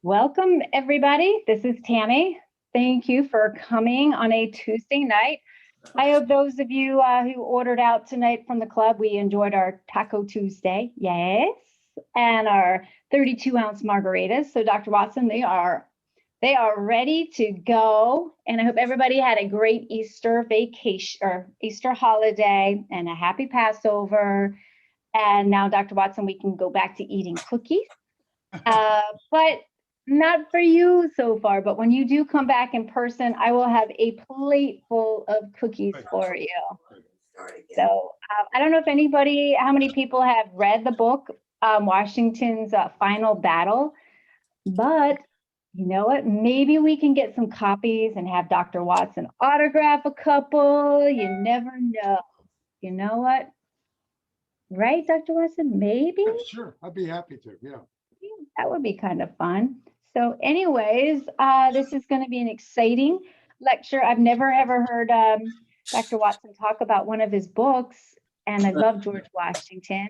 Welcome, everybody. This is Tammy. Thank you for coming on a Tuesday night. I hope those of you who ordered out tonight from the club, we enjoyed our Taco Tuesday. Yes. And our 32-ounce margaritas. So, Dr. Watson, they are ready to go. And I hope everybody had a great Easter vacation or Easter holiday and a happy Passover. And now, Dr. Watson, we can go back to eating cookies. But not for you so far. But when you do come back in person, I will have a plate full of cookies for you. So I don't know if how many people have read the book, Washington's Final Battle, but you know what? Maybe we can get some copies and have Dr. Watson autograph a couple. You never know. You know what? Right, Dr. Watson? Maybe? Yeah, sure, I'd be happy to. Yeah. That would be kind of fun. So anyways, this is going to be an exciting lecture. I've never ever heard Dr. Watson talk about one of his books, and I love George Washington.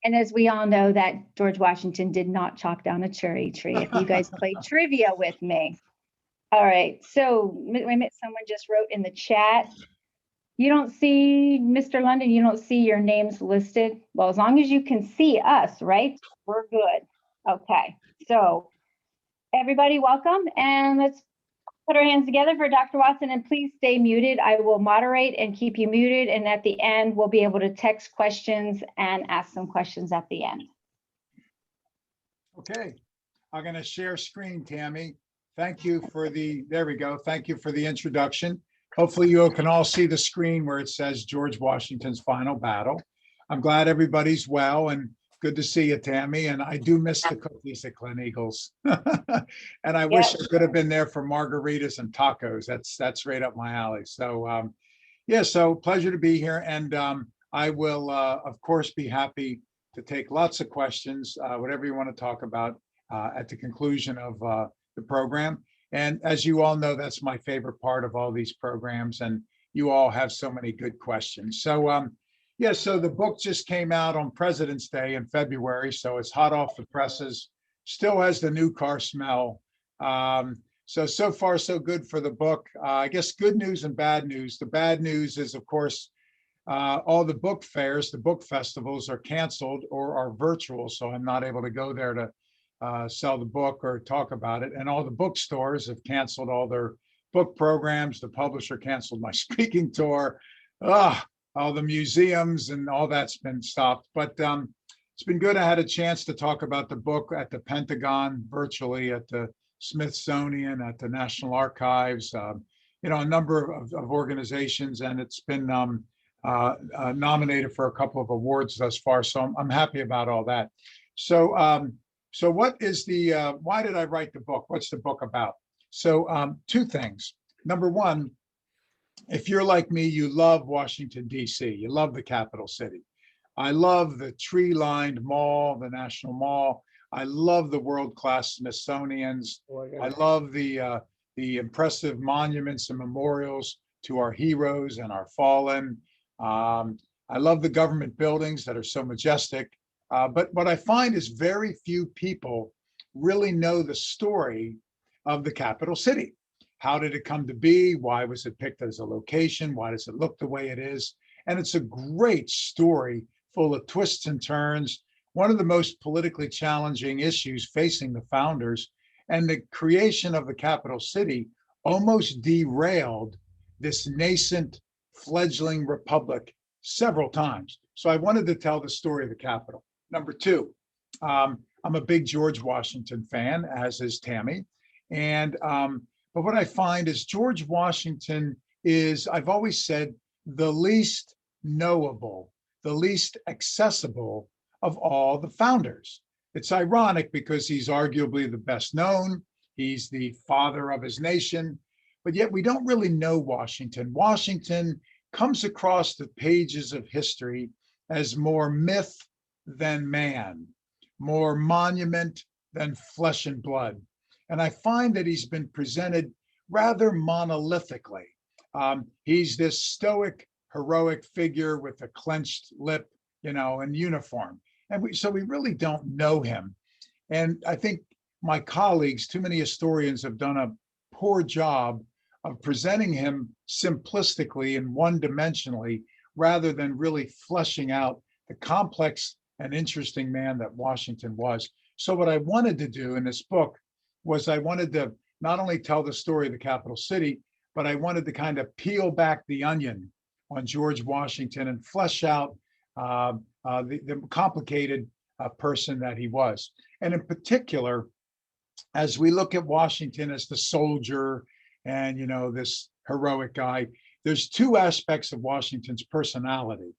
And as we all know, that George Washington did not chop down a cherry tree. If you guys played trivia with me. All right, so someone just wrote in the chat, you don't see, Mr. London, you don't see your names listed. Well, as long as you can see us, right? We're good. Okay, so everybody welcome, and let's put our hands together for Dr. Watson, and please stay muted. I will moderate and keep you muted, and at the end, we'll be able to text questions and ask some questions at the end. Okay, I'm going to share screen, Tammy. Thank you for there we go. Thank you for the introduction. Hopefully you can all see the screen where it says George Washington's Final Battle. I'm glad everybody's well, and good to see you, Tammy. And I do miss the cookies at Gleneagles. And I wish I could have been there for margaritas and tacos. That's right up my alley. So yeah, so pleasure to be here. And I will, of course, be happy to take lots of questions, whatever you want to talk about at the conclusion of the program. And as you all know, that's my favorite part of all these programs. And you all have so many good questions. So yeah, so the book just came out on President's Day in February, so it's hot off the presses, still has the new car smell. So far, so good for the book. I guess good news and bad news. The bad news is, of course, all the book fairs, the book festivals are canceled or are virtual, so I'm not able to go there to sell the book or talk about it. And all the bookstores have canceled all their book programs. The publisher canceled my speaking tour. All the museums and all that's been stopped, but it's been good. I had a chance to talk about the book at the Pentagon, virtually at the Smithsonian, at the National Archives, a number of organizations, and it's been nominated for a couple of awards thus far. So I'm happy about all that. So what is why did I write the book? What's the book about? So two things. Number one, if you're like me, you love Washington, D.C. You love the capital city. I love the tree-lined mall, the National Mall. I love the world-class Smithsonian's. I love the impressive monuments and memorials to our heroes and our fallen. I love the government buildings that are so majestic. But what I find is very few people really know the story of the capital city. How did it come to be? Why was it picked as a location? Why does it look the way it is? And it's a great story full of twists and turns. One of the most politically challenging issues facing the founders, and the creation of the capital city almost derailed this nascent fledgling republic several times. So I wanted to tell the story of the Capitol. Number two, I'm a big George Washington fan, as is Tammy. And but what I find is George Washington is, I've always said, the least knowable, the least accessible of all the founders. It's ironic because he's arguably the best known. He's the father of his nation, but yet we don't really know Washington. Washington comes across the pages of history as more myth than man, more monument than flesh and blood. And I find that he's been presented rather monolithically. He's this stoic, heroic figure with a clenched lip, in uniform. And so we really don't know him. And I think my colleagues, too many historians have done a poor job of presenting him simplistically and one-dimensionally, rather than really fleshing out the complex and interesting man that Washington was. So what I wanted to do in this book was I wanted to not only tell the story of the capital city, but I wanted to kind of peel back the onion on George Washington and flesh out the complicated person that he was. And in particular, as we look at Washington as the soldier and, you know, this heroic guy, there's two aspects of Washington's personality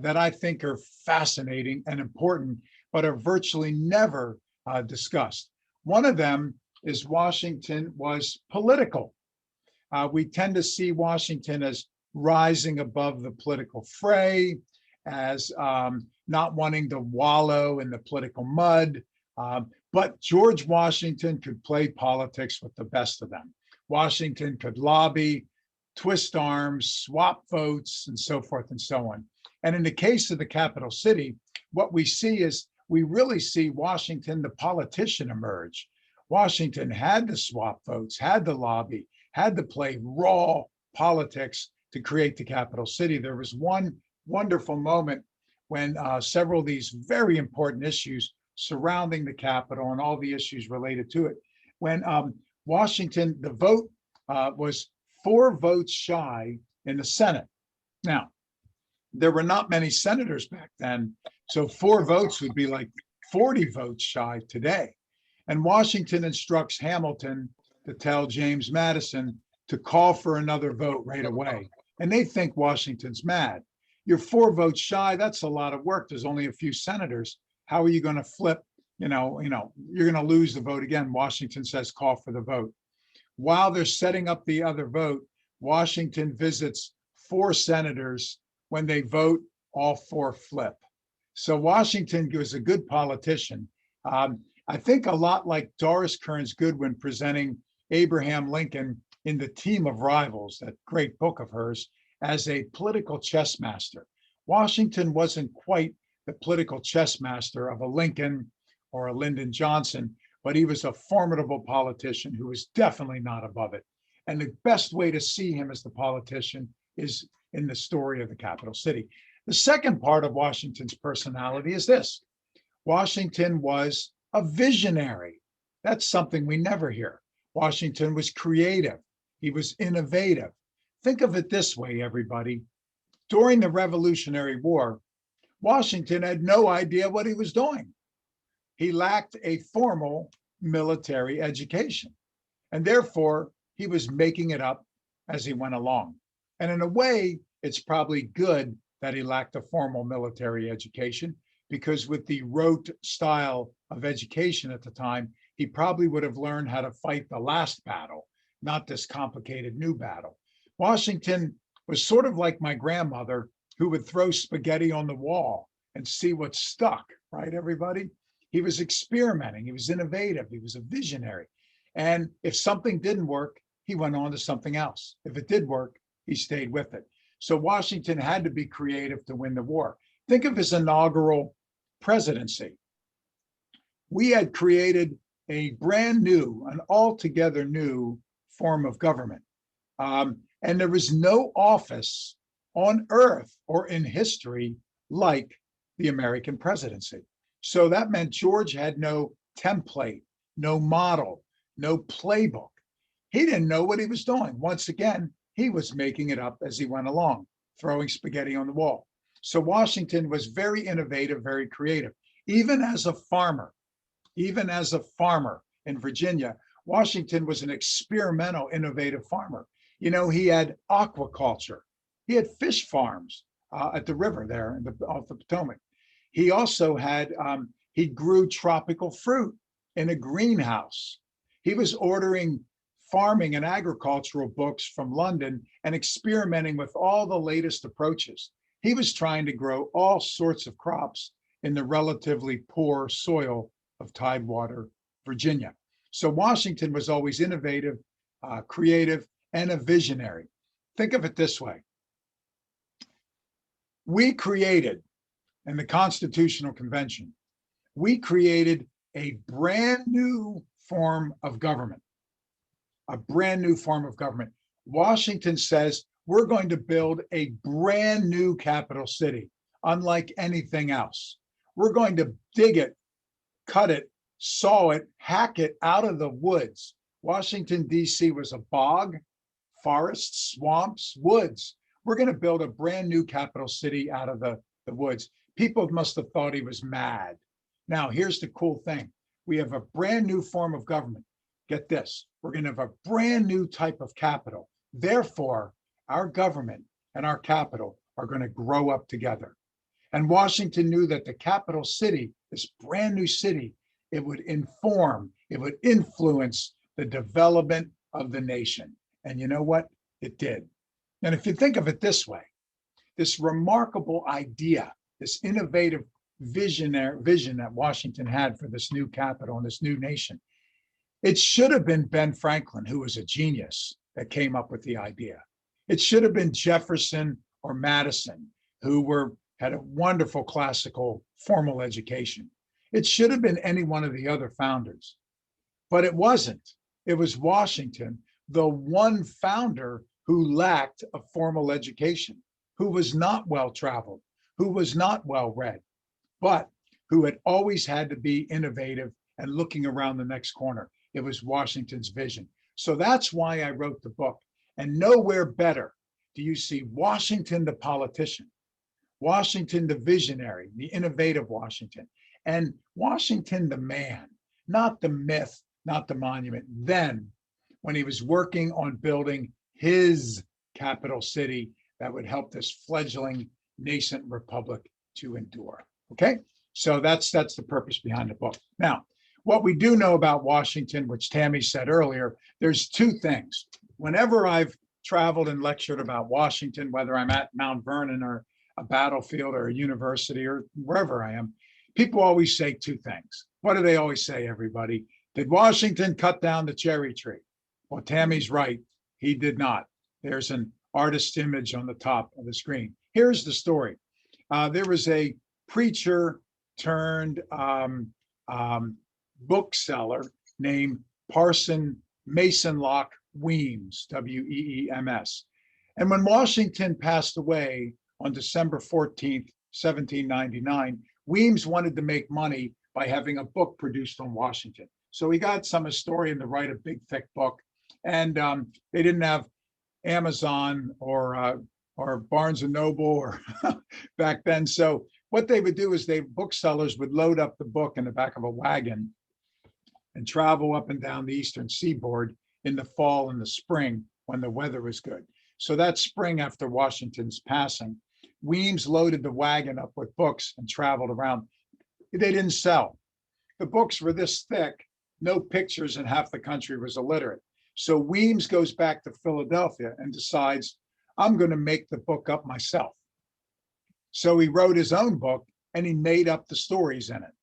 that I think are fascinating and important, but are virtually never discussed. One of them is Washington was political. We tend to see Washington as rising above the political fray, as not wanting to wallow in the political mud. But George Washington could play politics with the best of them. Washington could lobby, twist arms, swap votes, and so forth and so on. And in the case of the capital city, what we see is we really see Washington, the politician, emerge. Washington had to swap votes, had to lobby, had to play raw politics to create the capital city. There was one wonderful moment when several of these very important issues surrounding the Capitol and all the issues related to it, when Washington, the vote was 4 votes shy in the Senate. Now, there were not many senators back then, so 4 votes would be like 40 votes shy today. And Washington instructs Hamilton to tell James Madison to call for another vote right away. And they think Washington's mad. You're 4 votes shy, that's a lot of work. There's only a few senators. How are you going to flip? You're going to lose the vote again. Washington says, call for the vote. While they're setting up the other vote, Washington visits 4 senators. When they vote, all 4 flip. So Washington was a good politician. I think a lot like Doris Kearns Goodwin presenting Abraham Lincoln in The Team of Rivals, that great book of hers, as a political chess master. Washington wasn't quite the political chess master of a Lincoln or a Lyndon Johnson, but he was a formidable politician who was definitely not above it. And the best way to see him as the politician is in the story of the capital city. The second part of Washington's personality is this: Washington was a visionary. That's something we never hear. Washington was creative. He was innovative. Think of it this way, everybody. During the Revolutionary War, Washington had no idea what he was doing. He lacked a formal military education, and therefore he was making it up as he went along. And in a way, it's probably good that he lacked a formal military education, because with the rote style of education at the time, he probably would have learned how to fight the last battle, not this complicated new battle. Washington was sort of like my grandmother, who would throw spaghetti on the wall and see what stuck, right, everybody? He was experimenting, he was innovative, he was a visionary. And if something didn't work, he went on to something else. If it did work, he stayed with it. So Washington had to be creative to win the war. Think of his inaugural presidency. We had created a brand new, an altogether new form of government. And there was no office on earth or in history like the American presidency. So that meant George had no template, no model, no playbook. He didn't know what he was doing. Once again, he was making it up as he went along, throwing spaghetti on the wall. So Washington was very innovative, very creative. Even as a farmer in Virginia, Washington was an experimental, innovative farmer. You know, he had aquaculture. He had fish farms at the river there off the Potomac. He also had, he grew tropical fruit in a greenhouse. He was ordering farming and agricultural books from London and experimenting with all the latest approaches. He was trying to grow all sorts of crops in the relatively poor soil of Tidewater, Virginia. So Washington was always innovative, creative, and a visionary. Think of it this way. We created, in the Constitutional Convention, we created a brand new form of government, a brand new form of government. Washington says, we're going to build a brand new capital city, unlike anything else. We're going to dig it, cut it, saw it, hack it out of the woods. Washington, D.C. was a bog, forests, swamps, woods. We're going to build a brand new capital city out of the woods. People must have thought he was mad. Now, here's the cool thing. We have a brand new form of government. Get this, we're going to have a brand new type of capital. Therefore, our government and our capital are going to grow up together. And Washington knew that the capital city, this brand new city, it would inform, it would influence the development of the nation. And you know what? It did. And if you think of it this way, this remarkable idea, this innovative vision that Washington had for this new capital and this new nation, it should have been Ben Franklin, who was a genius, that came up with the idea. It should have been Jefferson or Madison, who had a wonderful classical formal education. It should have been any one of the other founders, but it wasn't. It was Washington, the one founder who lacked a formal education, who was not well-traveled, who was not well-read, but who had always had to be innovative and looking around the next corner. It was Washington's vision. So that's why I wrote the book. And nowhere better do you see Washington, the politician, Washington, the visionary, the innovative Washington, and Washington, the man, not the myth, not the monument. Then, when he was working on building his capital city that would help this fledgling nascent republic to endure. Okay, so that's the purpose behind the book. Now, what we do know about Washington, which Tammy said earlier, there's two things. Whenever I've traveled and lectured about Washington, whether I'm at Mount Vernon or a battlefield or a university or wherever I am, people always say two things. What do they always say, everybody? Did Washington cut down the cherry tree? Well, Tammy's right. He did not. There's an artist's image on the top of the screen. Here's the story. There was a preacher turned bookseller named Parson Mason Locke Weems, W-E-E-M-S. And when Washington passed away on December 14th, 1799, Weems wanted to make money by having a book produced on Washington. So he got some historian to write a big, thick book. And they didn't have Amazon or Barnes and Noble or back then. So what they would do is booksellers would load up the book in the back of a wagon and travel up and down the eastern seaboard in the fall and the spring when the weather was good. So that spring after Washington's passing, Weems loaded the wagon up with books and traveled around. They didn't sell. The books were this thick, no pictures, and half the country was illiterate. So Weems goes back to Philadelphia and decides, I'm going to make the book up myself. So he wrote his own book and he made up the stories in it.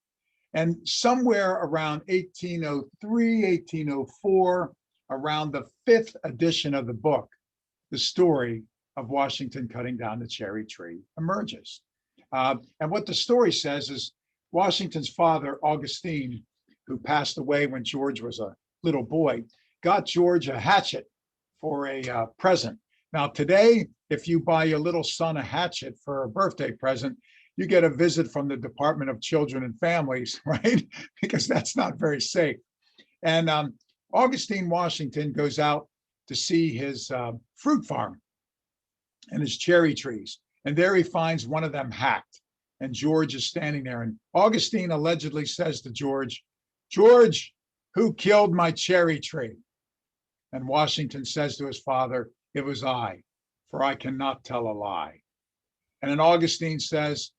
And somewhere around 1803, 1804, around the 5th edition of the book, the story of Washington cutting down the cherry tree emerges. And what the story says is Washington's father, Augustine, who passed away when George was a little boy, got George a hatchet for a present. Now today, if you buy your little son a hatchet for a birthday present, you get a visit from the Department of Children and Families, right? Because that's not very safe. And Augustine Washington goes out to see his fruit farm and his cherry trees. And there he finds one of them hacked. And George is standing there. And Augustine allegedly says to George, George, who killed my cherry tree? And Washington says to his father, it was I, for I cannot tell a lie. And then Augustine says,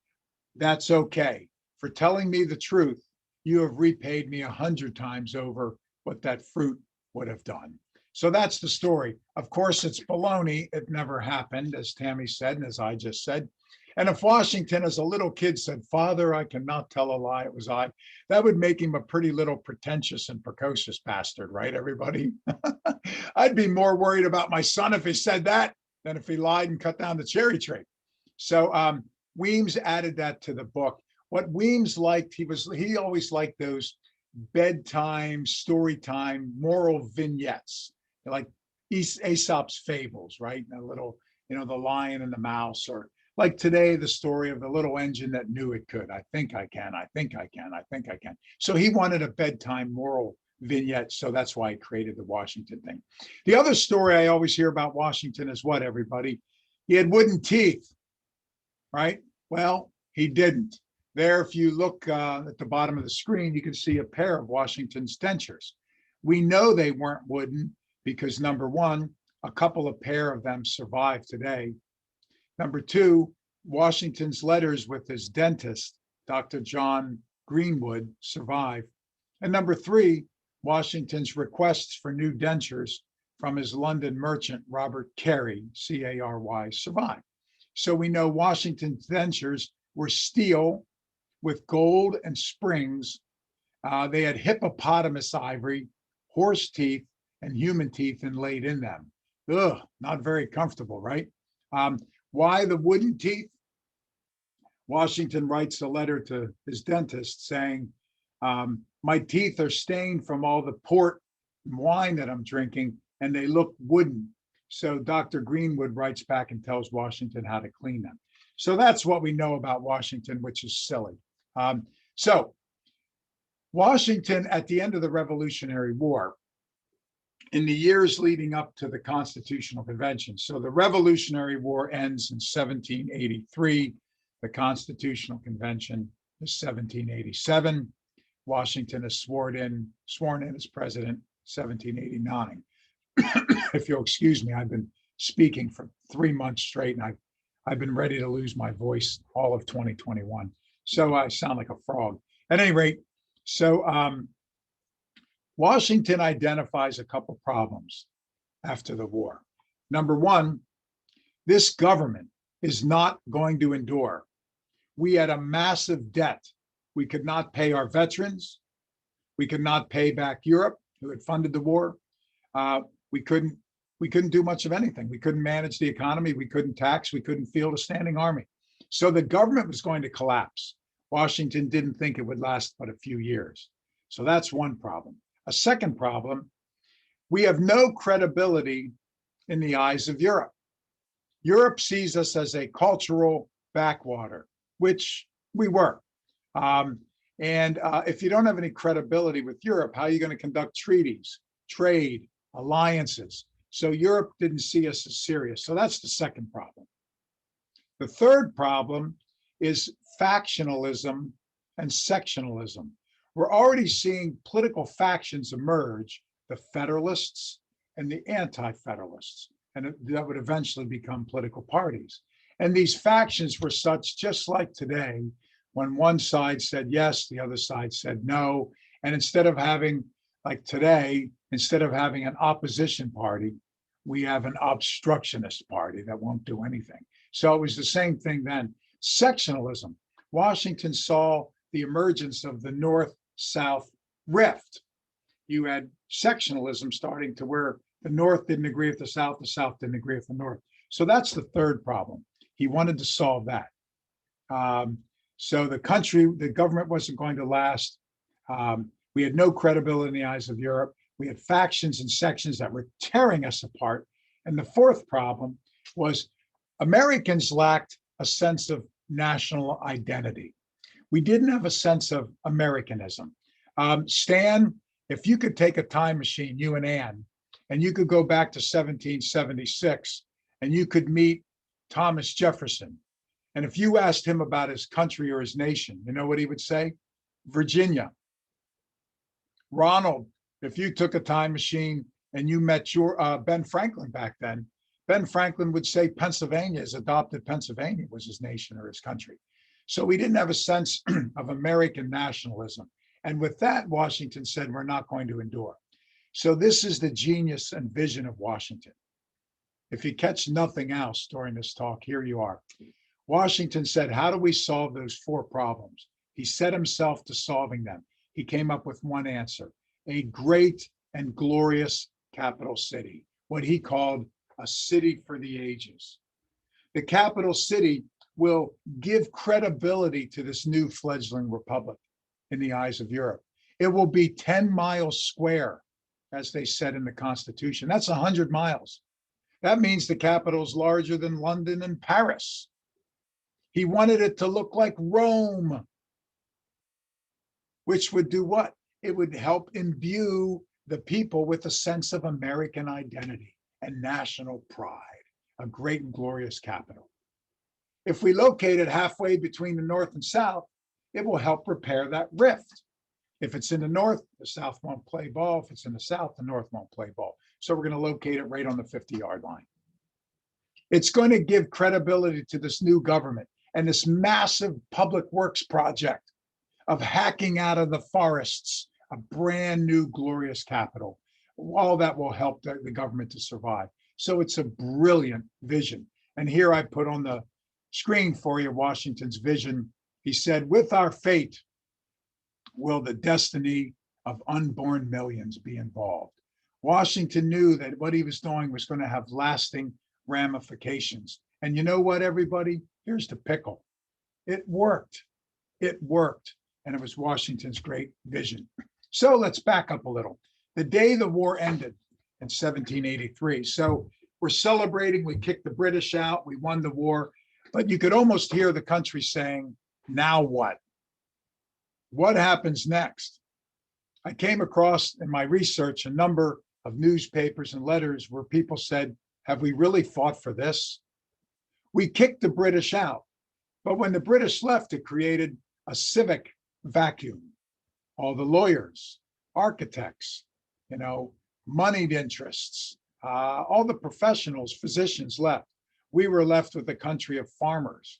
that's okay. For telling me the truth, you have repaid me 100 times over what that fruit would have done. So that's the story. Of course, it's baloney. It never happened, as Tammy said, and as I just said. And if Washington, as a little kid, said, Father, I cannot tell a lie, it was I, that would make him a pretty little pretentious and precocious bastard, right, everybody? I'd be more worried about my son if he said that than if he lied and cut down the cherry tree. So Weems added that to the book. What Weems liked, he always liked those bedtime, story time, moral vignettes, like Aesop's fables, right? A little, the lion and the mouse, or like today, the story of the little engine that knew it could. I think I can, I think I can, I think I can. So he wanted a bedtime moral vignette. So that's why he created the Washington thing. The other story I always hear about Washington is what, everybody? He had wooden teeth, right? Well, he didn't. There, if you look at the bottom of the screen, you can see a pair of Washington's dentures. We know they weren't wooden because, number one, a couple of pair of them survive today. Number two, Washington's letters with his dentist, Dr. John Greenwood, survive. And number three, Washington's requests for new dentures from his London merchant, Robert Cary, C-A-R-Y, survive. So we know Washington's dentures were steel with gold and springs. They had hippopotamus ivory, horse teeth, and human teeth inlaid in them. Ugh, not very comfortable, right? Why the wooden teeth? Washington writes a letter to his dentist saying, my teeth are stained from all the port and wine that I'm drinking, and they look wooden. So Dr. Greenwood writes back and tells Washington how to clean them. So that's what we know about Washington, which is silly. So Washington, at the end of the Revolutionary War, in the years leading up to the Constitutional Convention. So the Revolutionary War ends in 1783. The Constitutional Convention is 1787. Washington is sworn in as president 1789. If you'll excuse me, I've been speaking for 3 months straight, and I've been ready to lose my voice all of 2021. So I sound like a frog. At any rate, so Washington identifies a couple problems after the war. Number one, this government is not going to endure. We had a massive debt. We could not pay our veterans. We could not pay back Europe, who had funded the war. We couldn't do much of anything. We couldn't manage the economy. We couldn't tax. We couldn't field a standing army. So the government was going to collapse. Washington didn't think it would last but a few years. So that's one problem. A second problem, we have no credibility in the eyes of Europe. Europe sees us as a cultural backwater, which we were. If you don't have any credibility with Europe, how are you going to conduct treaties, trade, alliances? So Europe didn't see us as serious. So that's the second problem. The third problem is factionalism and sectionalism. We're already seeing political factions emerge, the Federalists and the Anti-Federalists, and that would eventually become political parties. And these factions were such, just like today, when one side said yes, the other side said no. And instead of having, like today, instead of having an opposition party, we have an obstructionist party that won't do anything. So it was the same thing then. Sectionalism. Washington saw the emergence of the North-South rift. You had sectionalism starting to where the North didn't agree with the South didn't agree with the North. So that's the third problem. He wanted to solve that. So the government wasn't going to last. We had no credibility in the eyes of Europe. We had factions and sections that were tearing us apart. And the fourth problem was Americans lacked a sense of national identity. We didn't have a sense of Americanism. Stan, if you could take a time machine, you and Ann, and you could go back to 1776 and you could meet Thomas Jefferson. And if you asked him about his country or his nation, you know what he would say? Virginia. Ronald, if you took a time machine and you met your Ben Franklin back then, Ben Franklin would say Pennsylvania, his adopted Pennsylvania was his nation or his country. So we didn't have a sense of American nationalism. And with that, Washington said, we're not going to endure. So this is the genius and vision of Washington. If you catch nothing else during this talk, here you are. Washington said, how do we solve those four problems? He set himself to solving them. He came up with one answer, a great and glorious capital city, what he called a city for the ages. The capital city will give credibility to this new fledgling republic in the eyes of Europe. It will be 10 miles square, as they said in the Constitution. That's 100 miles. That means the capital is larger than London and Paris. He wanted it to look like Rome, which would do what? It would help imbue the people with a sense of American identity and national pride, a great and glorious capital. If we locate it halfway between the North and South, it will help repair that rift. If it's in the North, the South won't play ball. If it's in the South, the North won't play ball. So we're going to locate it right on the 50-yard line. It's going to give credibility to this new government and this massive public works project of hacking out of the forests a brand new glorious capital. All that will help the government to survive. So it's a brilliant vision. And here I put on the screen for you Washington's vision. He said, with our fate will the destiny of unborn millions be involved. Washington knew that what he was doing was going to have lasting ramifications. And you know what, everybody? Here's the pickle. It worked. It worked. And it was Washington's great vision. So let's back up a little. The day the war ended in 1783. So we're celebrating, we kicked the British out, we won the war, but you could almost hear the country saying, now what? What happens next? I came across in my research a number of newspapers and letters where people said, have we really fought for this? We kicked the British out, but when the British left, it created a civic vacuum. All the lawyers, architects, moneyed interests, all the professionals, physicians left. We were left with a country of farmers.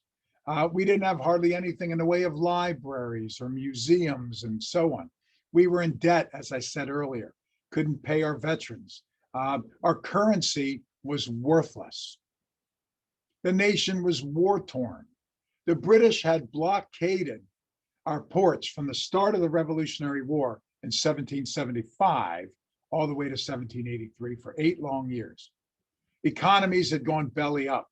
We didn't have hardly anything in the way of libraries or museums and so on. We were in debt, as I said earlier, couldn't pay our veterans. Our currency was worthless. The nation was war-torn. The British had blockaded our ports from the start of the Revolutionary War in 1775 all the way to 1783 for 8 long years. Economies had gone belly up.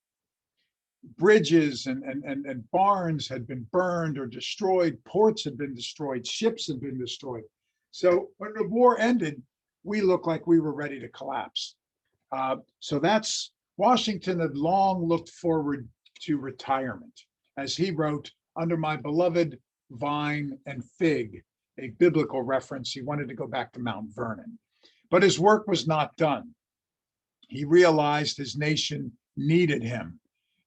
Bridges and barns had been burned or destroyed. Ports had been destroyed. Ships had been destroyed. So when the war ended, we looked like we were ready to collapse. So that's Washington had long looked forward to retirement. As he wrote, under my beloved vine and fig, a biblical reference, he wanted to go back to Mount Vernon. But his work was not done. He realized his nation needed him,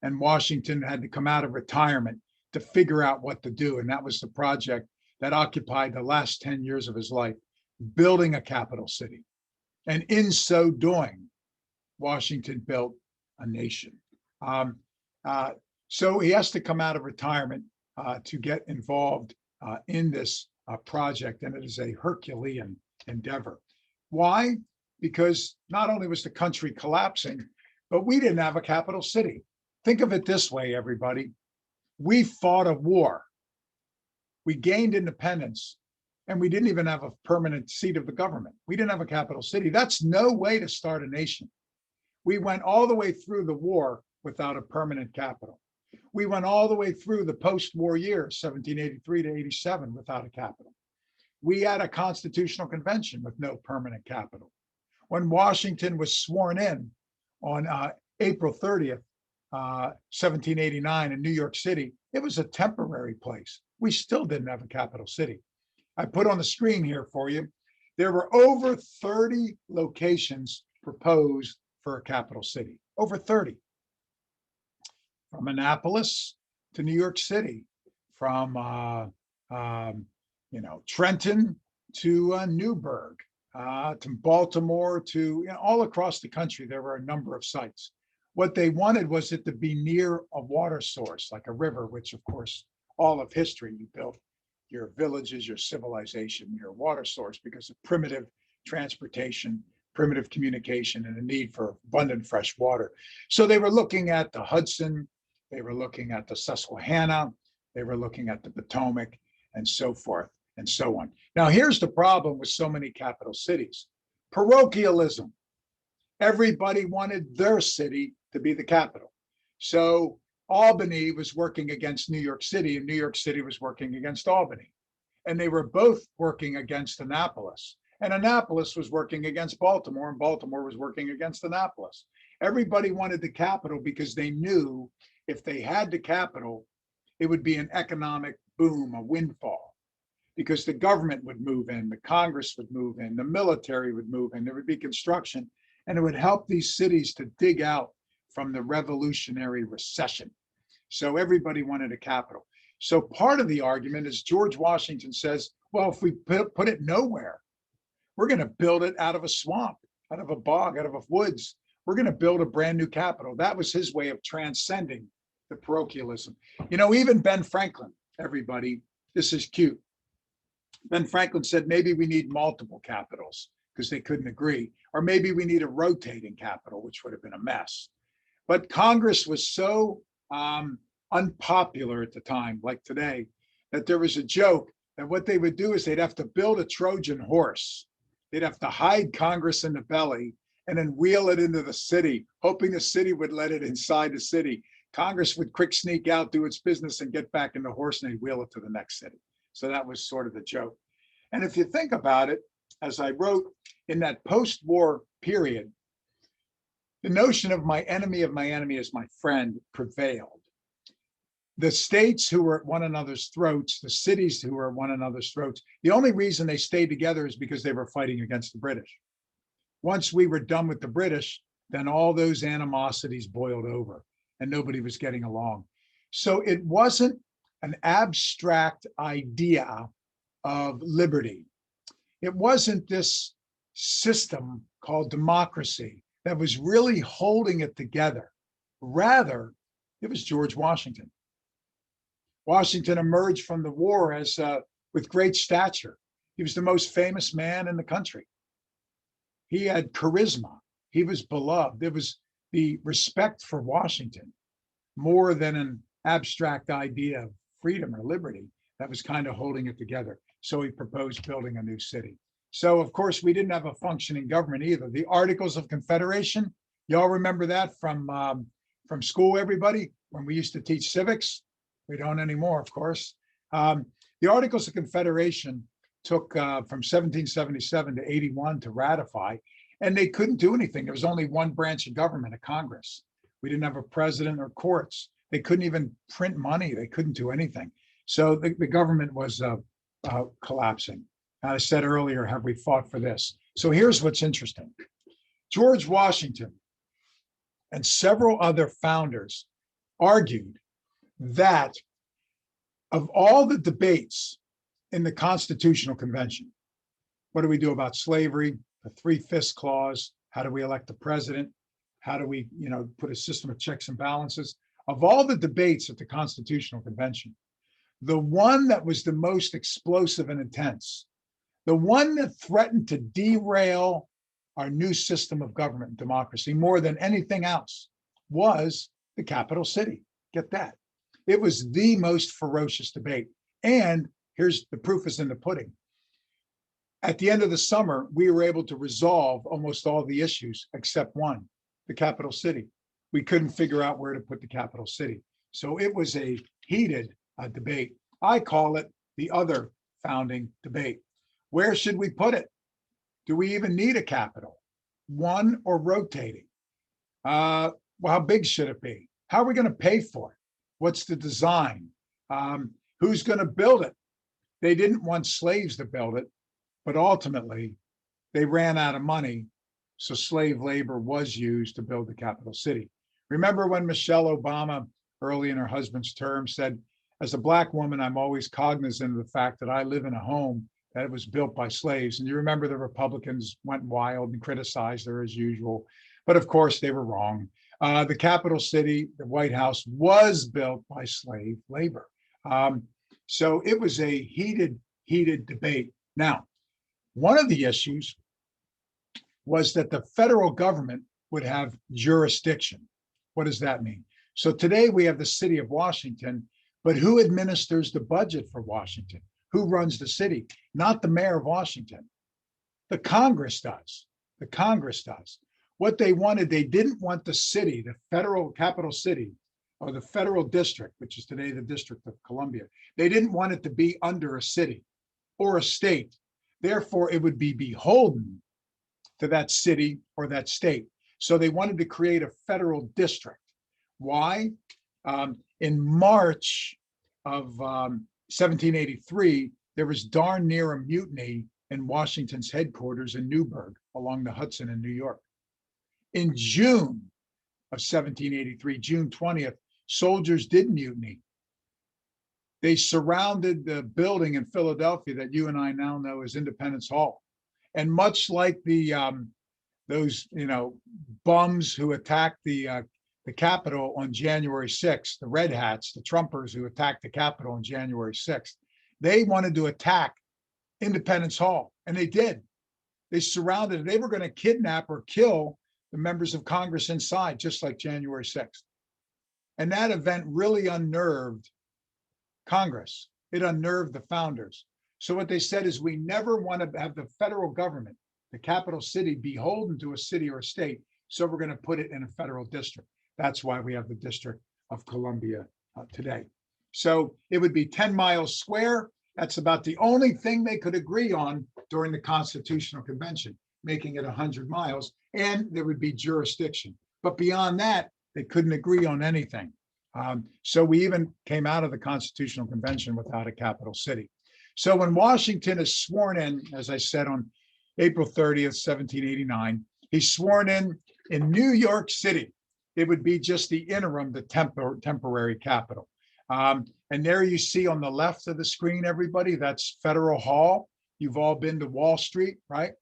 and Washington had to come out of retirement to figure out what to do. And that was the project that occupied the last 10 years of his life, building a capital city. And in so doing, Washington built a nation. So he has to come out of retirement to get involved in this project, and it is a Herculean endeavor. Why? Because not only was the country collapsing, but we didn't have a capital city. Think of it this way, everybody. We fought a war. We gained independence, and we didn't even have a permanent seat of the government. We didn't have a capital city. That's no way to start a nation. We went all the way through the war without a permanent capital. We went all the way through the post-war years, 1783 to 87, without a capital. We had a constitutional convention with no permanent capital. When Washington was sworn in on April 30th, 1789 in New York City, it was a temporary place. We still didn't have a capital city. I put on the screen here for you, there were over 30 locations proposed for a capital city, over 30. From Annapolis to New York City, from Trenton to Newburgh, to Baltimore, to all across the country. There were a number of sites. What they wanted was it to be near a water source, like a river, which of course, all of history, you built your villages, your civilization, your water source, because of primitive transportation, primitive communication, and a need for abundant fresh water. So they were looking at the Hudson, they were looking at the Susquehanna, they were looking at the Potomac, and so forth and so on. Now, here's the problem with so many capital cities: parochialism. Everybody wanted their city to be the capital. So Albany was working against New York City, and New York City was working against Albany. And they were both working against Annapolis. And Annapolis was working against Baltimore, and Baltimore was working against Annapolis. Everybody wanted the capital because they knew if they had the capital, it would be an economic boom, a windfall, because the government would move in, the Congress would move in, the military would move in, there would be construction, and it would help these cities to dig out from the revolutionary recession. So everybody wanted a capital. So part of the argument is George Washington says, well, if we put it nowhere, we're going to build it out of a swamp, out of a bog, out of a woods. We're going to build a brand new capital. That was his way of transcending the parochialism. You know, even Ben Franklin, everybody, this is cute. Ben Franklin said, maybe we need multiple capitals because they couldn't agree, or maybe we need a rotating capital, which would have been a mess. But Congress was so unpopular at the time, like today, that there was a joke that what they would do is they'd have to build a Trojan horse. They'd have to hide Congress in the belly and then wheel it into the city, hoping the city would let it inside the city. Congress would quick sneak out, do its business, and get back in the horse, and they'd wheel it to the next city. So that was sort of the joke. And if you think about it, as I wrote, in that post-war period, the notion of my enemy is my friend prevailed. The states who were at one another's throats, the cities who were at one another's throats, the only reason they stayed together is because they were fighting against the British. Once we were done with the British, then all those animosities boiled over and nobody was getting along. So it wasn't an abstract idea of liberty. It wasn't this system called democracy that was really holding it together. Rather, it was George Washington. Washington emerged from the war as with great stature. He was the most famous man in the country. He had charisma. He was beloved. There was the respect for Washington more than an abstract idea of freedom or liberty that was kind of holding it together. So he proposed building a new city. So of course we didn't have a functioning government either. The Articles of Confederation, y'all remember that from school, everybody, when we used to teach civics? We don't anymore, of course. The Articles of Confederation took from 1777 to 81 to ratify, and they couldn't do anything. There was only one branch of government, a Congress. We didn't have a president or courts. They couldn't even print money. They couldn't do anything. So the government was collapsing. I said earlier, have we fought for this? So here's what's interesting. George Washington and several other founders argued that of all the debates in the Constitutional Convention, what do we do about slavery, the 3/5 clause, how do we elect the president, how do we, put a system of checks and balances? Of all the debates at the Constitutional Convention, the one that was the most explosive and intense, the one that threatened to derail our new system of government and democracy more than anything else, was the capital city. Get that? It was the most ferocious debate. And here's the proof is in the pudding. At the end of the summer, we were able to resolve almost all the issues except one, the capital city. We couldn't figure out where to put the capital city. So it was a heated debate. I call it the other founding debate. Where should we put it? Do we even need a capital? One or rotating? Well, how big should it be? How are we going to pay for it? What's the design? Who's going to build it? They didn't want slaves to build it, but ultimately they ran out of money. So slave labor was used to build the capital city. Remember when Michelle Obama, early in her husband's term, said, as a Black woman, I'm always cognizant of the fact that I live in a home that was built by slaves. And you remember the Republicans went wild and criticized her as usual. But of course, they were wrong. The capital city, the White House, was built by slave labor. So it was a heated debate. Now, one of the issues was that the federal government would have jurisdiction. What does that mean? So today we have the city of Washington, but who administers the budget for Washington? Who runs the city? Not the mayor of Washington. The Congress does. The Congress does. What they wanted, they didn't want the city, the federal capital city, or the federal district, which is today the District of Columbia. They didn't want it to be under a city. or a state. Therefore, it would be beholden to that city or that state. So they wanted to create a federal district. Why? In March of 1783, there was darn near a mutiny in Washington's headquarters in Newburgh along the Hudson in New York. In June of 1783, June 20th, soldiers did mutiny. They surrounded the building in Philadelphia that you and I now know as Independence Hall. And much like those bums who attacked the Capitol on January 6th, the Red Hats, the Trumpers who attacked the Capitol on January 6th, they wanted to attack Independence Hall, and they did. They surrounded it. They were going to kidnap or kill the members of Congress inside, just like January 6th. And that event really unnerved Congress. It unnerved the founders. So what they said is, we never want to have the federal government, the capital city, beholden to a city or a state. So we're going to put it in a federal district. That's why we have the District of Columbia today. So it would be 10 miles square. That's about the only thing they could agree on during the Constitutional Convention, making it 100 miles, and there would be jurisdiction. But beyond that, they couldn't agree on anything. So we even came out of the Constitutional Convention without a capital city. So when Washington is sworn in, as I said, on April 30th, 1789, he's sworn in New York City. It would be just the interim, the temporary capital. And there you see on the left of the screen, everybody, that's Federal Hall. You've all been to Wall Street, right?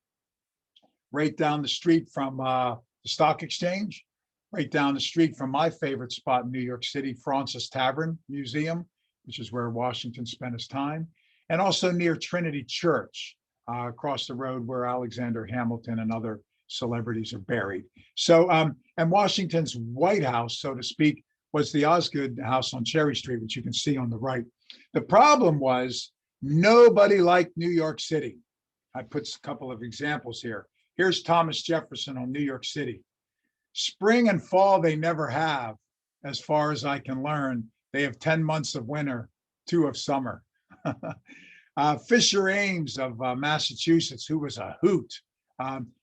Right down the street from the Stock Exchange, right down the street from my favorite spot in New York City, Fraunces Tavern Museum, which is where Washington spent his time, and also near Trinity Church, across the road where Alexander Hamilton and other celebrities are buried. So, and Washington's White House, so to speak, was the Osgood House on Cherry Street, which you can see on the right. The problem was nobody liked New York City. I put a couple of examples here. Here's Thomas Jefferson on New York City. Spring and fall they never have, as far as I can learn. They have 10 months of winter, 2 of summer. Fisher Ames of Massachusetts, who was a hoot.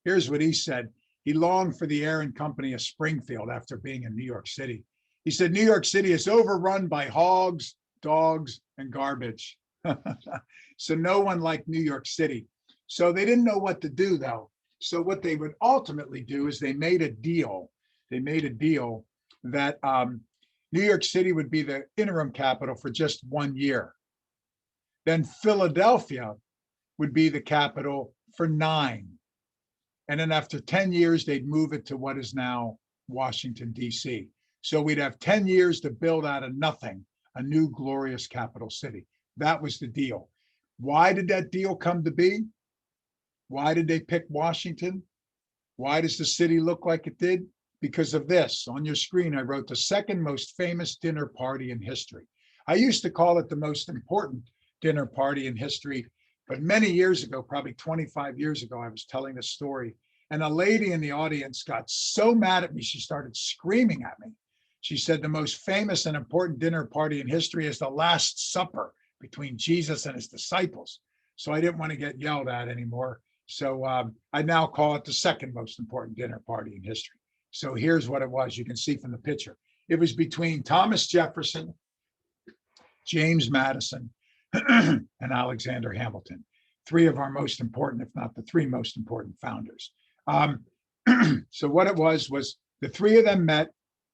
Here's what he said. He longed for the air and company of Springfield after being in New York City. He said, New York City is overrun by hogs, dogs, and garbage. So no one liked New York City. So they didn't know what to do, though. So what they would ultimately do is they made a deal. They made a deal that New York City would be the interim capital for just 1 year. Then Philadelphia would be the capital for 9. And then after 10 years, they'd move it to what is now Washington, D.C. So we'd have 10 years to build out of nothing a new glorious capital city. That was the deal. Why did that deal come to be? Why did they pick Washington? Why does the city look like it did? Because of this. On your screen, I wrote the second most famous dinner party in history. I used to call it the most important dinner party in history, but many years ago, probably 25 years ago, I was telling this story, and a lady in the audience got so mad at me, she started screaming at me. She said the most famous and important dinner party in history is the Last Supper between Jesus and his disciples. So I didn't want to get yelled at anymore. So I now call it the second most important dinner party in history. So here's what it was. You can see from the picture. It was between Thomas Jefferson, James Madison, and Alexander Hamilton, 3 of our most important, if not the 3 most important founders. So what it was the 3 of them met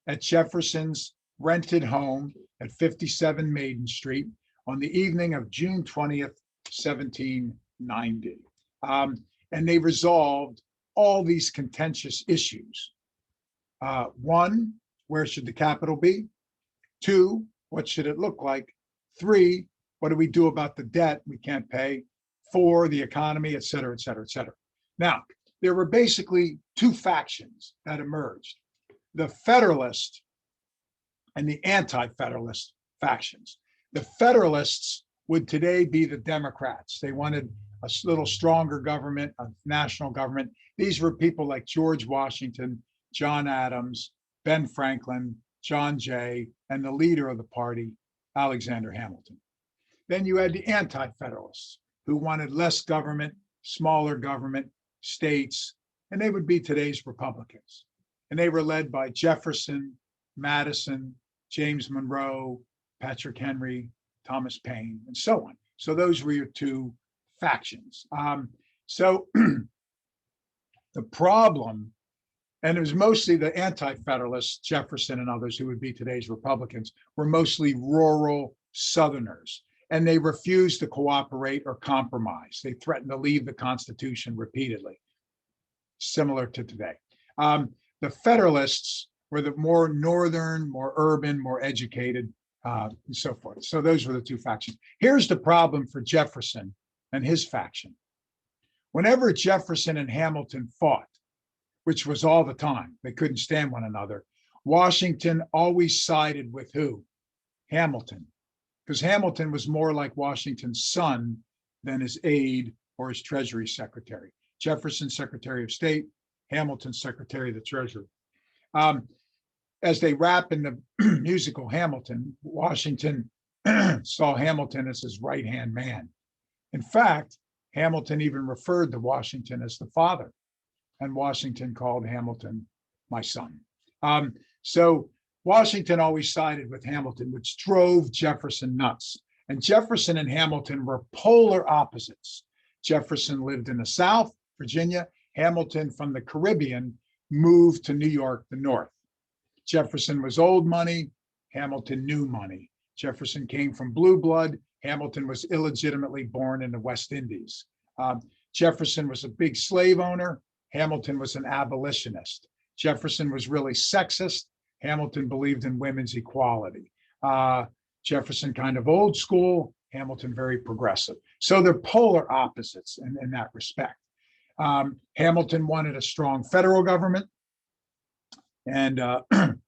at Jefferson's rented home at 57 Maiden Street on the evening of June 20th, 1790. And they resolved all these contentious issues. 1, where should the capital be? 2, what should it look like? 3, what do we do about the debt we can't pay? 4, the economy, et cetera, et cetera, et cetera. Now, there were basically 2 factions that emerged, the Federalist and the Anti-Federalist factions. The Federalists would today be the Democrats. They wanted a little stronger government, a national government. These were people like George Washington, John Adams, Ben Franklin, John Jay, and the leader of the party, Alexander Hamilton. Then you had the Anti-Federalists. who wanted less government, smaller government, states, and they would be today's Republicans. And they were led by Jefferson, Madison, James Monroe, Patrick Henry, Thomas Paine, and so on. So those were your two factions. So the problem, and it was mostly the anti-federalists, Jefferson and others who would be today's Republicans, were mostly rural Southerners, and they refused to cooperate or compromise. They threatened to leave the Constitution repeatedly, similar to today. The Federalists were the more northern, more urban, more educated, and so forth. So those were the two factions. Here's the problem for Jefferson and his faction. Whenever Jefferson and Hamilton fought, which was all the time, they couldn't stand one another, Washington always sided with who? Hamilton, because Hamilton was more like Washington's son than his aide or his Treasury Secretary. Jefferson, Secretary of State, Hamilton, Secretary of the Treasury. As they rap in the musical Hamilton, Washington saw Hamilton as his right-hand man. In fact, Hamilton even referred to Washington as the father, and Washington called Hamilton my son. So Washington always sided with Hamilton, which drove Jefferson nuts. And Jefferson and Hamilton were polar opposites. Jefferson lived in the South, Virginia. Hamilton, from the Caribbean, moved to New York, the North. Jefferson was old money, Hamilton new money. Jefferson came from blue blood. Hamilton was illegitimately born in the West Indies. Jefferson was a big slave owner. Hamilton was an abolitionist. Jefferson was really sexist. Hamilton believed in women's equality. Jefferson kind of old school, Hamilton very progressive. So they're polar opposites in that respect. Hamilton wanted a strong federal government and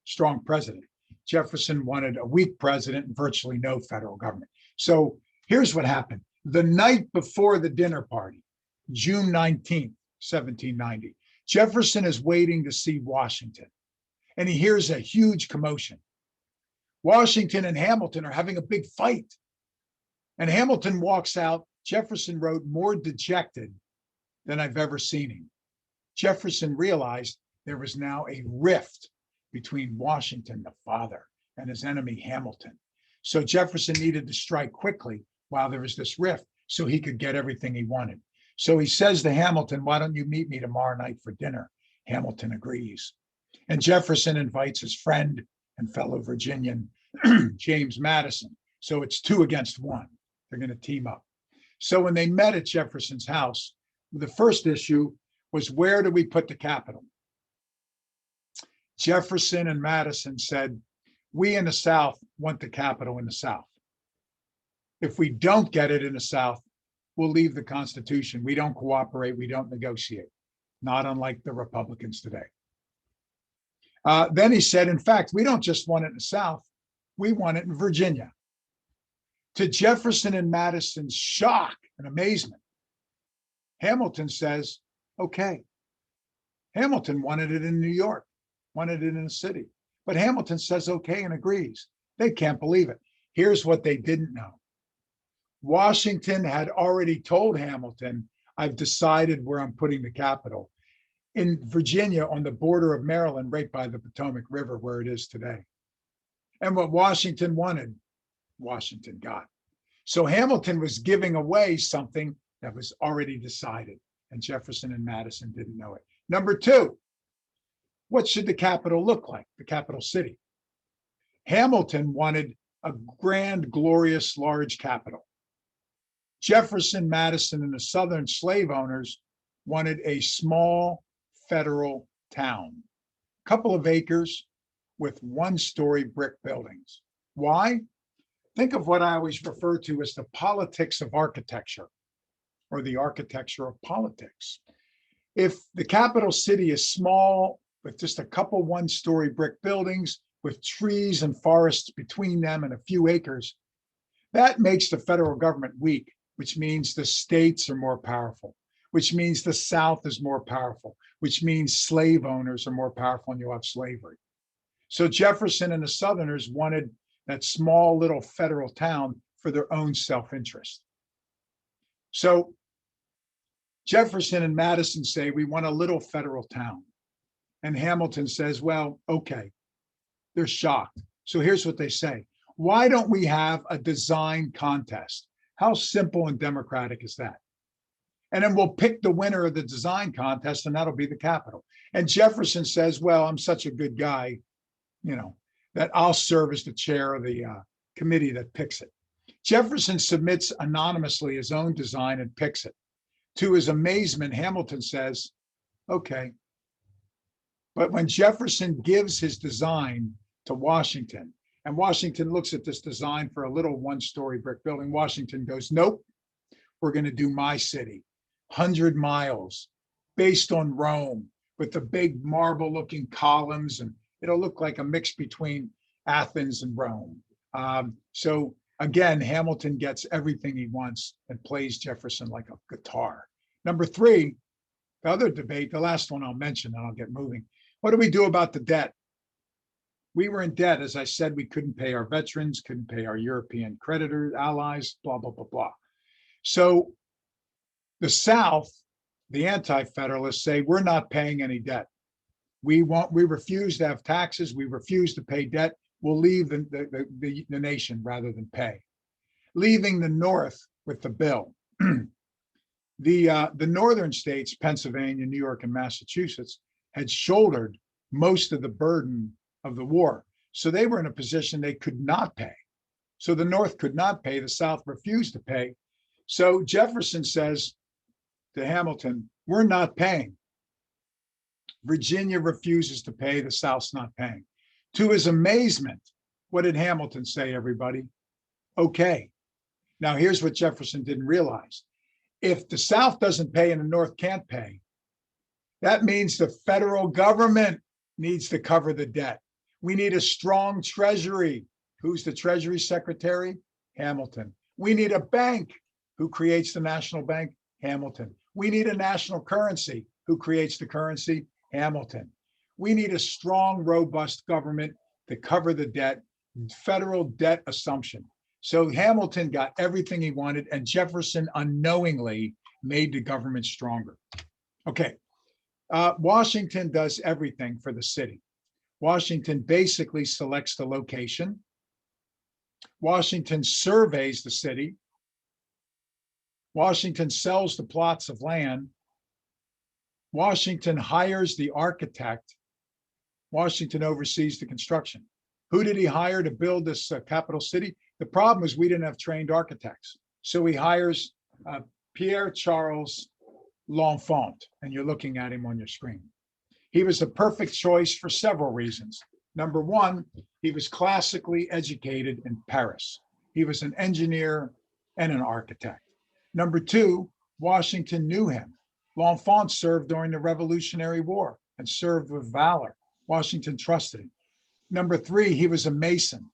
strong president. Jefferson wanted a weak president and virtually no federal government. So here's what happened. The night before the dinner party, June 19th, 1790, Jefferson is waiting to see Washington, and he hears a huge commotion. Washington and Hamilton are having a big fight, and Hamilton walks out. Jefferson wrote, more dejected than I've ever seen him. Jefferson realized there was now a rift between Washington, the father, and his enemy, Hamilton. So Jefferson needed to strike quickly while there was this rift so he could get everything he wanted. So he says to Hamilton, why don't you meet me tomorrow night for dinner? Hamilton agrees. And Jefferson invites his friend and fellow Virginian, James Madison. So it's 2 against 1. They're going to team up. So when they met at Jefferson's house, the first issue was, where do we put the Capitol? Jefferson and Madison said, we in the South want the Capitol in the South. If we don't get it in the South, we'll leave the Constitution. We don't cooperate. We don't negotiate. Not unlike the Republicans today. Then he said, in fact, we don't just want it in the South. We want it in Virginia. To Jefferson and Madison's shock and amazement, Hamilton says, okay. Hamilton wanted it in New York, wanted it in the city. But Hamilton says okay and agrees. They can't believe it. Here's what they didn't know. Washington had already told Hamilton, I've decided where I'm putting the Capitol. In Virginia, on the border of Maryland, right by the Potomac River, where it is today. And what Washington wanted, Washington got. So Hamilton was giving away something that was already decided, and Jefferson and Madison didn't know it. Number 2, what should the Capitol look like, the capital city? Hamilton wanted a grand, glorious, large Capitol. Jefferson, Madison, and the Southern slave owners wanted a small federal town, a couple of acres with 1-story brick buildings. Why? Think of what I always refer to as the politics of architecture, or the architecture of politics. If the capital city is small, with just a couple 1-story brick buildings, with trees and forests between them and a few acres, that makes the federal government weak, which means the states are more powerful, which means the South is more powerful, which means slave owners are more powerful and you'll have slavery. So Jefferson and the Southerners wanted that small little federal town for their own self-interest. So Jefferson and Madison say, we want a little federal town. And Hamilton says, well, okay. They're shocked. So here's what they say. Why don't we have a design contest? How simple and democratic is that? And then we'll pick the winner of the design contest, and that'll be the capital. And Jefferson says, well, I'm such a good guy, that I'll serve as the chair of the committee that picks it. Jefferson submits anonymously his own design and picks it. To his amazement, Hamilton says, okay. But when Jefferson gives his design to Washington, and Washington looks at this design for a little one-story brick building, Washington goes, nope, we're going to do my city, 100 miles, based on Rome, with the big marble-looking columns, and it'll look like a mix between Athens and Rome. So again, Hamilton gets everything he wants and plays Jefferson like a guitar. Number three, the other debate, the last one I'll mention, and I'll get moving. What do we do about the debt? We were in debt. As I said, we couldn't pay our veterans, couldn't pay our European creditors, allies, blah, blah, blah, blah. So the South, the anti-federalists say, we're not paying any debt. We refuse to have taxes. We refuse to pay debt. We'll leave the nation rather than pay. Leaving the North with the bill. The northern states, Pennsylvania, New York, and Massachusetts, had shouldered most of the burden of the war. So they were in a position they could not pay. So the North could not pay, the South refused to pay. So Jefferson says to Hamilton, we're not paying. Virginia refuses to pay, the South's not paying. To his amazement, what did Hamilton say, everybody? Okay. Now here's what Jefferson didn't realize. If the South doesn't pay and the North can't pay, that means the federal government needs to cover the debt. We need a strong treasury. Who's the Treasury Secretary? Hamilton. We need a bank. Who creates the national bank? Hamilton. We need a national currency. Who creates the currency? Hamilton. We need a strong, robust government to cover the debt, federal debt assumption. So Hamilton got everything he wanted, and Jefferson unknowingly made the government stronger. Okay. Washington does everything for the city. Washington basically selects the location. Washington surveys the city. Washington sells the plots of land. Washington hires the architect. Washington oversees the construction. Who did he hire to build this capital city? The problem is we didn't have trained architects. So he hires Pierre Charles L'Enfant, and you're looking at him on your screen. He was the perfect choice for several reasons. Number one, he was classically educated in Paris. He was an engineer and an architect. Number two, Washington knew him. L'Enfant served during the Revolutionary War and served with valor. Washington trusted him. Number three, he was a Mason,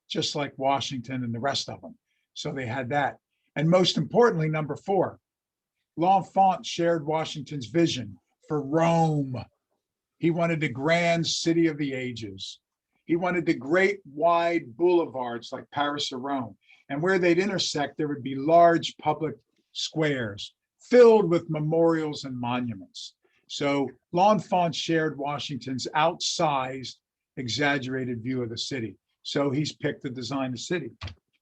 just like Washington and the rest of them. So they had that. And most importantly, number four, L'Enfant shared Washington's vision for Rome. He wanted the grand city of the ages. He wanted the great wide boulevards like Paris or Rome. And where they'd intersect, there would be large public squares filled with memorials and monuments. So L'Enfant shared Washington's outsized, exaggerated view of the city. So he's picked to design the city.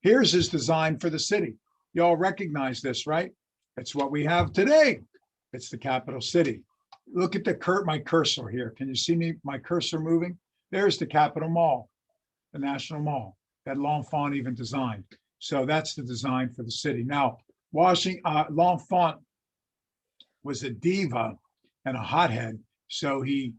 Here's his design for the city. Y'all recognize this, right? It's what we have today. It's the capital city. Look at my cursor here. Can you see my cursor moving? There's the Capitol Mall, the National Mall that L'Enfant even designed. So that's the design for the city. Now, L'Enfant was a diva and a hothead, so he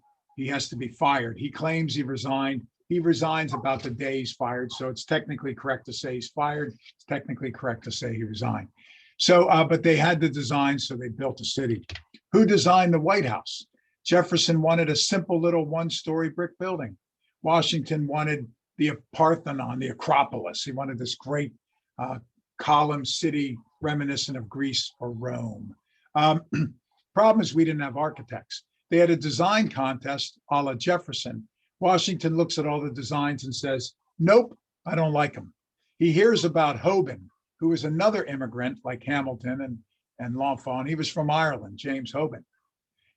has to be fired. He claims he resigned. He resigns about the day he's fired. So it's technically correct to say he's fired. It's technically correct to say he resigned. So, but they had the design, so they built a city. Who designed the White House? Jefferson wanted a simple little one-story brick building. Washington wanted the Parthenon, the Acropolis. He wanted this great column city reminiscent of Greece or Rome. Problem is we didn't have architects. They had a design contest a la Jefferson. Washington looks at all the designs and says, nope, I don't like them. He hears about Hoban, who was another immigrant like Hamilton, and and L'Enfant. He was from Ireland, James Hoban.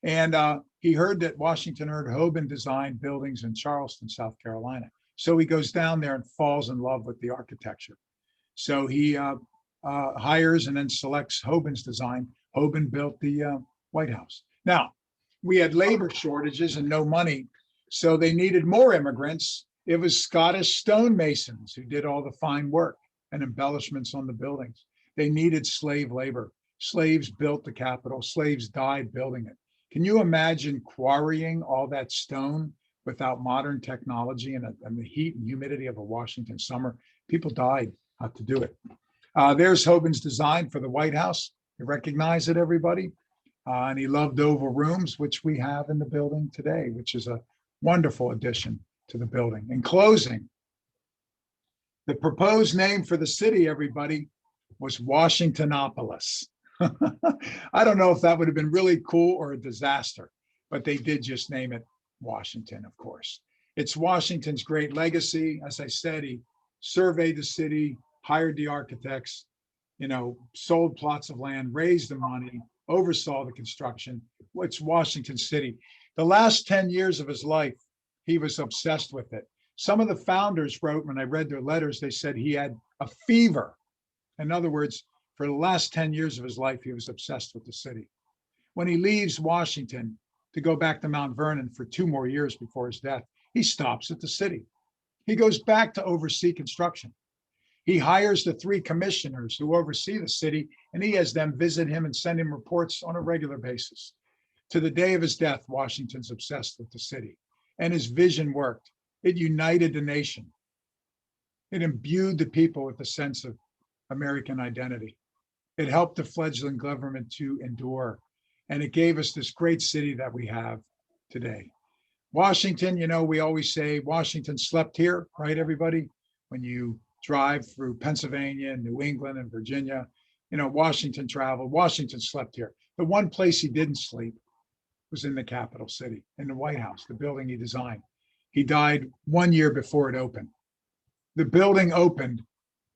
And he heard that Washington Hoban designed buildings in Charleston, South Carolina. So he goes down there and falls in love with the architecture. So he hires and then selects Hoban's design. Hoban built the White House. Now, we had labor shortages and no money, so they needed more immigrants. It was Scottish stonemasons who did all the fine work and embellishments on the buildings. They needed slave labor. Slaves built the Capitol. Slaves died building it. Can you imagine quarrying all that stone without modern technology and the heat and humidity of a Washington summer? People died to do it. There's Hoban's design for the White House. You recognize it, everybody? And he loved oval rooms, which we have in the building today, which is a wonderful addition to the building. In closing, the proposed name for the city, everybody, was Washingtonopolis. I don't know if that would have been really cool or a disaster, but they did just name it Washington, of course. It's Washington's great legacy. As I said, he surveyed the city, hired the architects, sold plots of land, raised the money, oversaw the construction. It's Washington City. The last 10 years of his life, he was obsessed with it. Some of the founders wrote, when I read their letters, they said he had a fever. In other words, for the last 10 years of his life, he was obsessed with the city. When he leaves Washington to go back to Mount Vernon for 2 more years before his death, he stops at the city. He goes back to oversee construction. He hires the 3 commissioners who oversee the city, and he has them visit him and send him reports on a regular basis. To the day of his death, Washington's obsessed with the city, and his vision worked. It united the nation. It imbued the people with a sense of American identity. It helped the fledgling government to endure, and it gave us this great city that we have today. Washington, we always say Washington slept here, right, everybody? When you drive through Pennsylvania and New England and Virginia, Washington traveled. Washington slept here. The one place he didn't sleep was in the capital city, in the White House, the building he designed. He died 1 year before it opened. The building opened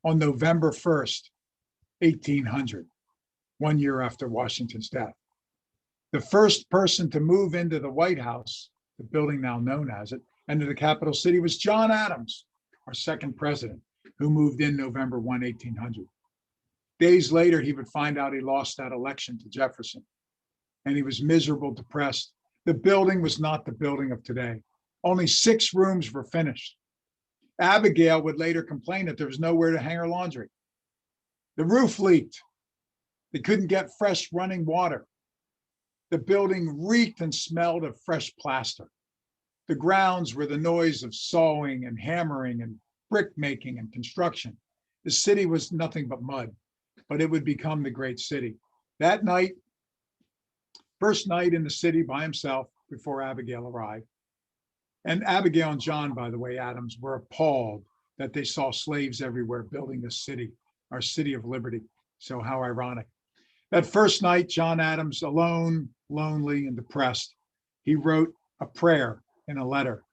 on November 1st, 1800, 1 year after Washington's death. The first person to move into the White House, the building now known as it, and to the capital city was John Adams, our second president, who moved in November 1, 1800. Days later, he would find out he lost that election to Jefferson, and he was miserable, depressed. The building was not the building of today. Only 6 rooms were finished. Abigail would later complain that there was nowhere to hang her laundry. The roof leaked. They couldn't get fresh running water. The building reeked and smelled of fresh plaster. The grounds were the noise of sawing and hammering and brick making and construction. The city was nothing but mud, but it would become the great city. That night, first night in the city by himself before Abigail arrived. And Abigail and John, by the way, Adams, were appalled that they saw slaves everywhere building this city, our city of liberty. So how ironic. That first night, John Adams, alone, lonely, and depressed, he wrote a prayer in a letter.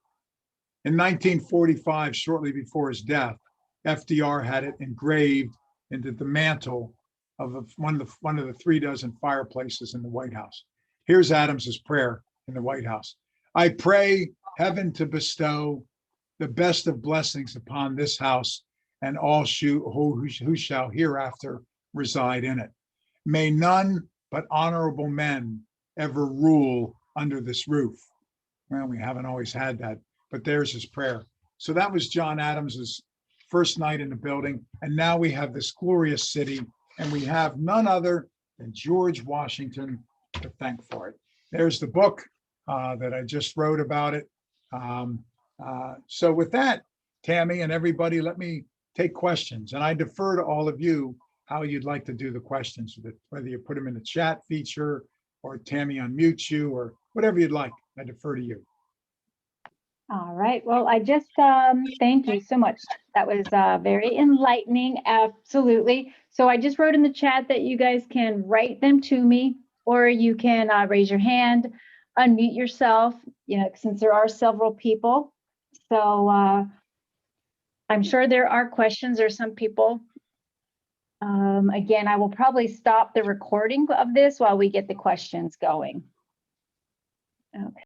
In 1945, shortly before his death, FDR had it engraved into the mantle of one of the 3 dozen fireplaces in the White House. Here's Adams's prayer in the White House. I pray heaven to bestow the best of blessings upon this house and all who shall hereafter reside in it. May none but honorable men ever rule under this roof. Well, we haven't always had that, but there's his prayer. So that was John Adams's first night in the building. And now we have this glorious city, and we have none other than George Washington to thank for it. There's the book that I just wrote about it. So with that, Tammy and everybody, let me take questions. And I defer to all of you how you'd like to do the questions, whether you put them in the chat feature or Tammy unmutes you or whatever you'd like. I defer to you. All right. Well, I just thank you so much. That was very enlightening. Absolutely. So I just wrote in the chat that you guys can write them to me, or you can raise your hand, unmute yourself, since there are several people. So I'm sure there are questions or some people Again, I will probably stop the recording of this while we get the questions going. Okay.